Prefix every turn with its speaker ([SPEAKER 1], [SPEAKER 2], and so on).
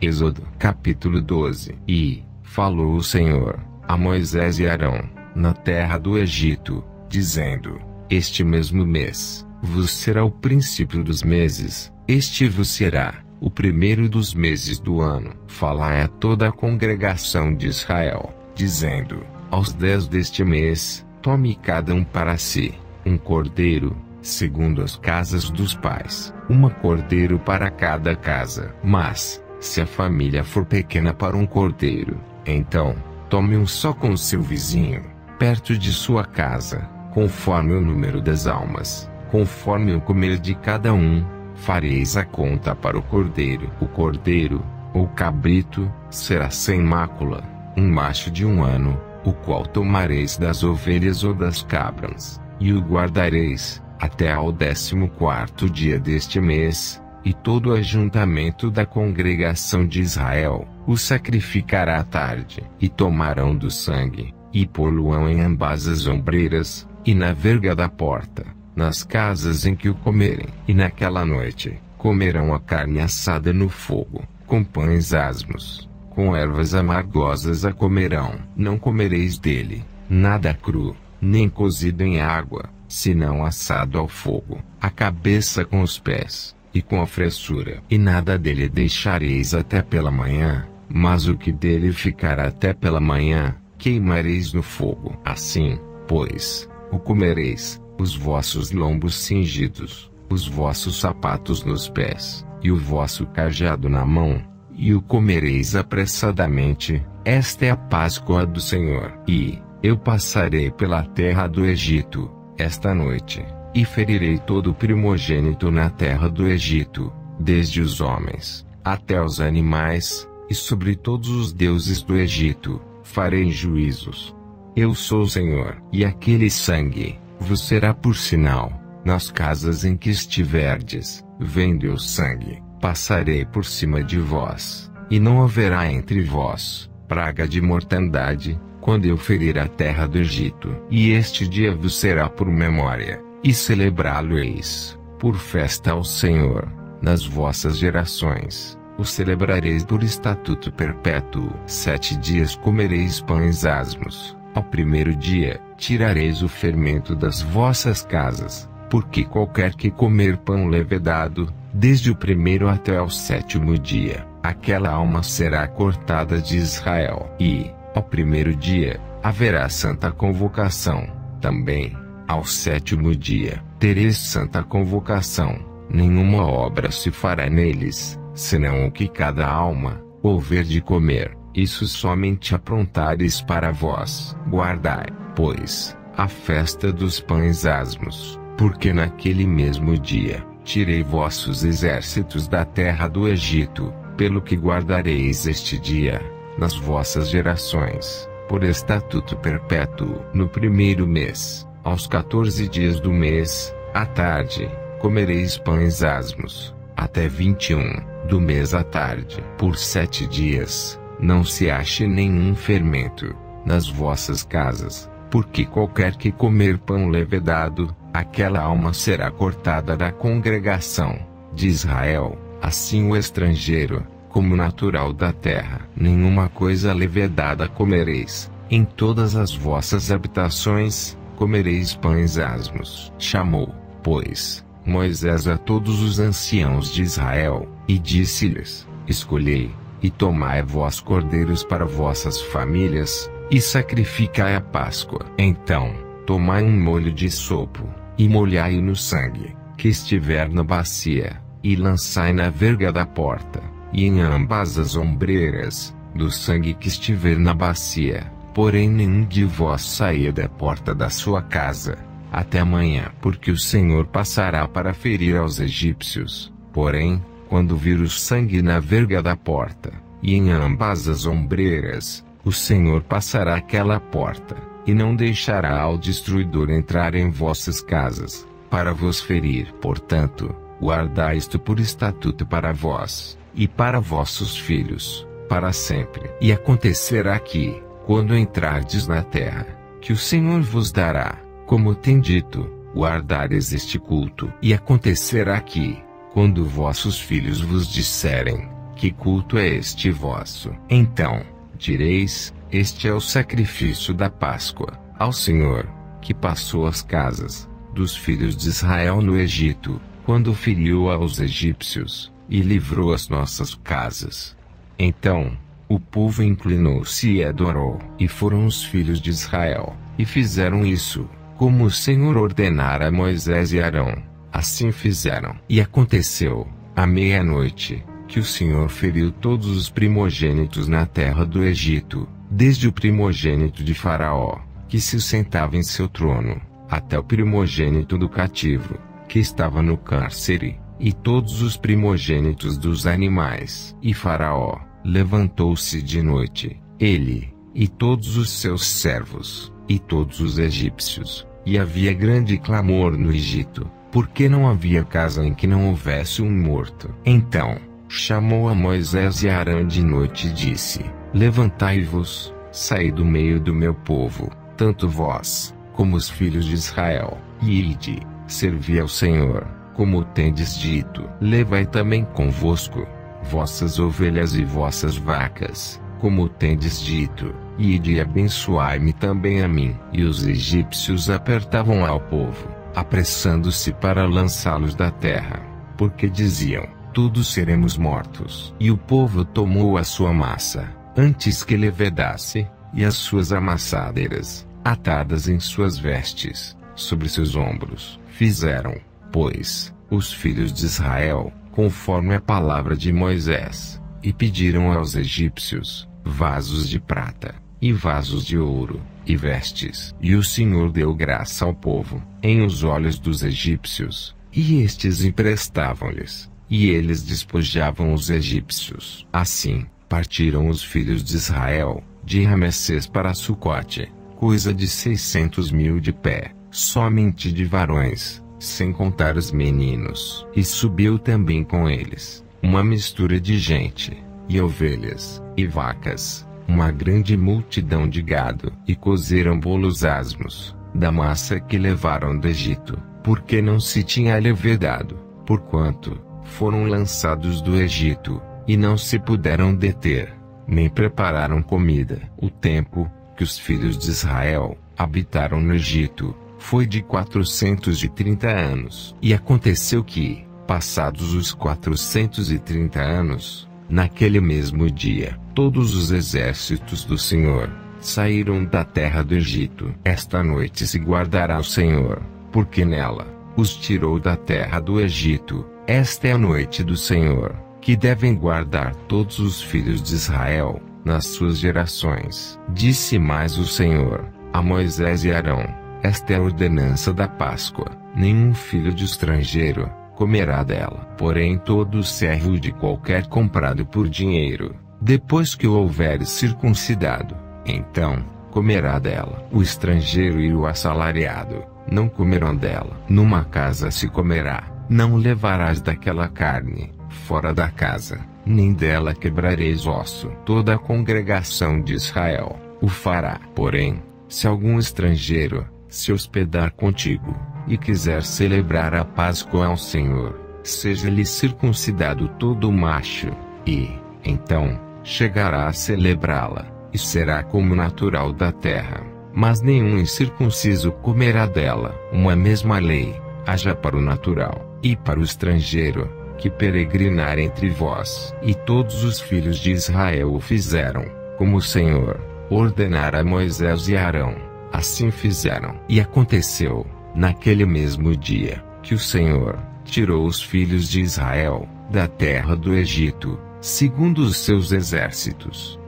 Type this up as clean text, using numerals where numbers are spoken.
[SPEAKER 1] Êxodo capítulo 12. E falou o Senhor a Moisés e Arão, na terra do Egito, dizendo: Este mesmo mês vos será o princípio dos meses, este vos será o primeiro dos meses do ano. Falai a toda a congregação de Israel, dizendo: Aos 10 deste mês, tome cada um para si um cordeiro, segundo as casas dos pais, cordeiro para cada casa. Mas, se a família for pequena para um cordeiro, então, tome um só com seu vizinho, perto de sua casa, conforme o número das almas, conforme o comer de cada um, fareis a conta para o cordeiro. O cordeiro, ou cabrito, será sem mácula, um macho de 1 ano, o qual tomareis das ovelhas ou das cabras, e o guardareis até ao 14º dia deste mês, e todo o ajuntamento da congregação de Israel o sacrificará à tarde, e tomarão do sangue, e pô-lo-ão em ambas as ombreiras, e na verga da porta, nas casas em que o comerem. E naquela noite, comerão a carne assada no fogo, com pães asmos, com ervas amargosas a comerão. Não comereis dele nada cru, nem cozido em água, senão assado ao fogo, a cabeça com os pés, e com a fressura. E nada dele deixareis até pela manhã, mas o que dele ficar até pela manhã, queimareis no fogo. Assim, pois, o comereis, os vossos lombos cingidos, os vossos sapatos nos pés, e o vosso cajado na mão, e o comereis apressadamente. Esta é a Páscoa do Senhor. E eu passarei pela terra do Egito esta noite, e ferirei todo o primogênito na terra do Egito, desde os homens até os animais, e sobre todos os deuses do Egito farei juízos. Eu sou o Senhor. E aquele sangue vos será por sinal nas casas em que estiverdes. Vendo o sangue, passarei por cima de vós, e não haverá entre vós praga de mortandade, quando eu ferir a terra do Egito. E este dia vos será por memória, e celebrá-lo-eis por festa ao Senhor nas vossas gerações. O celebrareis por estatuto perpétuo. 7 dias comereis pães asmos. Ao 1º dia, tirareis o fermento das vossas casas, porque qualquer que comer pão levedado, desde o 1º até ao 7º dia, aquela alma será cortada de Israel. E, ao 1º dia, haverá santa convocação. Também, ao 7º dia, tereis santa convocação. Nenhuma obra se fará neles, senão o que cada alma houver de comer. Isso somente aprontareis para vós. Guardai, pois, a festa dos pães asmos, porque naquele mesmo dia tirei vossos exércitos da terra do Egito, pelo que guardareis este dia nas vossas gerações, por estatuto perpétuo. No 1º mês, aos 14 dias do mês, à tarde, comereis pães asmos, até 21 do mês à tarde. Por 7 dias, não se ache nenhum fermento nas vossas casas, porque qualquer que comer pão levedado, aquela alma será cortada da congregação de Israel. Assim o estrangeiro, como natural da terra, nenhuma coisa levedada comereis. Em todas as vossas habitações, comereis pães asmos. Chamou, pois, Moisés a todos os anciãos de Israel, e disse-lhes: Escolhei, e tomai vós cordeiros para vossas famílias, e sacrificai a Páscoa. Então, tomai um molho de sopo, e molhai-o no sangue que estiver na bacia, e lançai na verga da porta, e em ambas as ombreiras, do sangue que estiver na bacia. Porém nenhum de vós saia da porta da sua casa até amanhã, porque o Senhor passará para ferir aos egípcios. Porém, quando vir o sangue na verga da porta, e em ambas as ombreiras, o Senhor passará aquela porta, e não deixará ao destruidor entrar em vossas casas, para vos ferir. Portanto, guardai isto por estatuto para vós, e para vossos filhos, para sempre. E acontecerá que, quando entrardes na terra, que o Senhor vos dará, como tem dito, guardareis este culto. E acontecerá que, quando vossos filhos vos disserem: que culto é este vosso? Então direis: este é o sacrifício da Páscoa ao Senhor, que passou as casas dos filhos de Israel no Egito, quando feriu aos egípcios, e livrou as nossas casas. Então o povo inclinou-se e adorou, e foram os filhos de Israel, e fizeram isso, como o Senhor ordenara a Moisés e Arão. Assim fizeram. E aconteceu, à meia-noite, que o Senhor feriu todos os primogênitos na terra do Egito, desde o primogênito de Faraó, que se sentava em seu trono, até o primogênito do cativo, que estava no cárcere, e todos os primogênitos dos animais. E Faraó levantou-se de noite, ele, e todos os seus servos, e todos os egípcios, e havia grande clamor no Egito, porque não havia casa em que não houvesse um morto. Então chamou a Moisés e a Arão de noite e disse: levantai-vos, saí do meio do meu povo, tanto vós, como os filhos de Israel, e ide, servi ao Senhor, como tendes dito. Levai também convosco vossas ovelhas e vossas vacas, como tendes dito, e ide e abençoai-me também a mim. E os egípcios apertavam ao povo, apressando-se para lançá-los da terra, porque diziam: todos seremos mortos. E o povo tomou a sua massa, antes que levedasse, e as suas amassadeiras, atadas em suas vestes, sobre seus ombros. Fizeram, pois, os filhos de Israel, conforme a palavra de Moisés, e pediram aos egípcios vasos de prata, e vasos de ouro, e vestes. E o Senhor deu graça ao povo, em os olhos dos egípcios, e estes emprestavam-lhes, e eles despojavam os egípcios. Assim, partiram os filhos de Israel, de Ramessés para Sucote, coisa de 600.000 de pé, somente de varões, sem contar os meninos. E subiu também com eles uma mistura de gente, e ovelhas, e vacas, uma grande multidão de gado. E cozeram bolos asmos, da massa que levaram do Egito, porque não se tinha levedado, porquanto foram lançados do Egito, e não se puderam deter, nem prepararam comida. O tempo que os filhos de Israel habitaram no Egito foi de 430 anos. E aconteceu que, passados os 430 anos, naquele mesmo dia, todos os exércitos do Senhor saíram da terra do Egito. Esta noite se guardará o Senhor, porque nela os tirou da terra do Egito. Esta é a noite do Senhor, que devem guardar todos os filhos de Israel, nas suas gerações. Disse mais o Senhor a Moisés e Arão: esta é a ordenança da Páscoa: nenhum filho de estrangeiro comerá dela. Porém todo servo de qualquer comprado por dinheiro, depois que o houveres circuncidado, então comerá dela. O estrangeiro e o assalariado não comerão dela. Numa casa se comerá. Não levarás daquela carne fora da casa, nem dela quebrareis osso. Toda a congregação de Israel o fará. Porém, se algum estrangeiro se hospedar contigo, e quiser celebrar a Páscoa ao Senhor, seja-lhe circuncidado todo macho, e, então, chegará a celebrá-la, e será como natural da terra. Mas nenhum incircunciso comerá dela. Uma mesma lei haja para o natural, e para o estrangeiro, que peregrinar entre vós. E todos os filhos de Israel o fizeram, como o Senhor ordenara a Moisés e Arão. Assim fizeram. E aconteceu, naquele mesmo dia, que o Senhor tirou os filhos de Israel da terra do Egito, segundo os seus exércitos,